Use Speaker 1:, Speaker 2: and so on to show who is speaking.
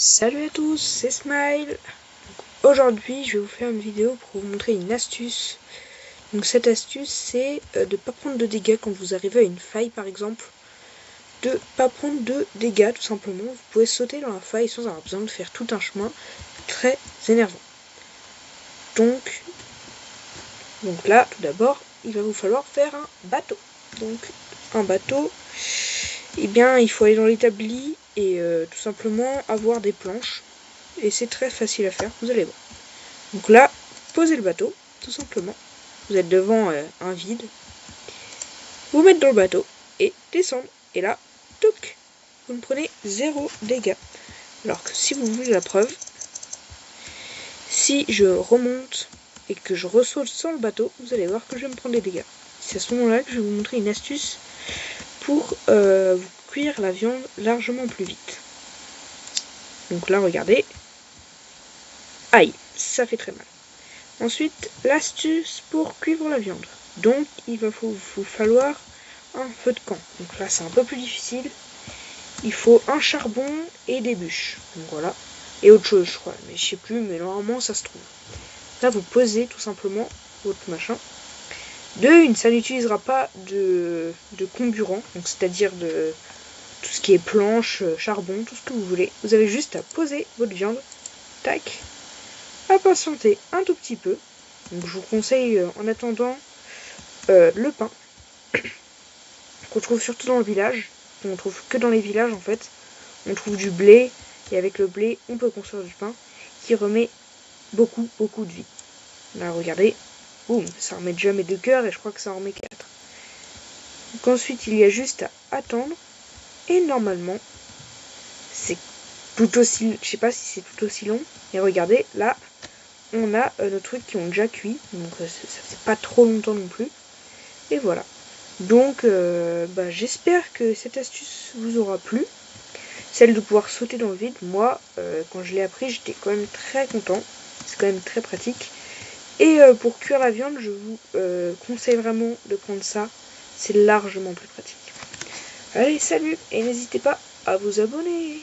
Speaker 1: Salut à tous, c'est Smile. Aujourd'hui je vais vous faire une vidéo pour vous montrer une astuce. Donc cette astuce c'est de ne pas prendre de dégâts quand vous arrivez à une faille par exemple. De ne pas prendre de dégâts tout simplement. Vous pouvez sauter dans la faille sans avoir besoin de faire tout un chemin. Très énervant. Donc là tout d'abord il va vous falloir faire un bateau. Donc un bateau, eh bien il faut aller dans l'établi et tout simplement avoir des planches. Et c'est très facile à faire, vous allez voir. Donc là, posez le bateau, tout simplement. Vous êtes devant un vide. Vous mettez dans le bateau et descendre. Et là, touc, vous ne prenez 0 dégâts. Alors que si vous voulez la preuve, si je remonte et que je ressaute sans le bateau, vous allez voir que je vais me prendre des dégâts. C'est à ce moment-là que je vais vous montrer une astuce pour vous cuire la viande largement plus vite. Donc là, regardez. Aïe, ça fait très mal. Ensuite, l'astuce pour cuire la viande. Donc, il va vous falloir un feu de camp. Donc là, c'est un peu plus difficile. Il faut un charbon et des bûches. Donc voilà. Et autre chose, je crois. Mais je sais plus, mais normalement, ça se trouve. Là, vous posez tout simplement votre machin. De une, ça n'utilisera pas de comburant. Donc, c'est-à-dire de tout ce qui est planche, charbon, tout ce que vous voulez. Vous avez juste à poser votre viande. Tac. À patienter un tout petit peu. Donc je vous conseille en attendant le pain qu'on trouve surtout dans le village. On trouve que dans les villages en fait. On trouve du blé et avec le blé on peut construire du pain qui remet beaucoup de vie. Là regardez, boum, ça remet déjà mes 2 cœurs et je crois que ça en remet 4. Donc ensuite il y a juste à attendre et normalement c'est tout aussi, je sais pas si c'est tout aussi long, mais regardez là. On a nos trucs qui ont déjà cuit, donc ça fait pas trop longtemps non plus. Et voilà. Donc j'espère que cette astuce vous aura plu. Celle de pouvoir sauter dans le vide, moi, quand je l'ai appris, j'étais quand même très content. C'est quand même très pratique. Et pour cuire la viande, je vous conseille vraiment de prendre ça. C'est largement plus pratique. Allez, salut, et n'hésitez pas à vous abonner.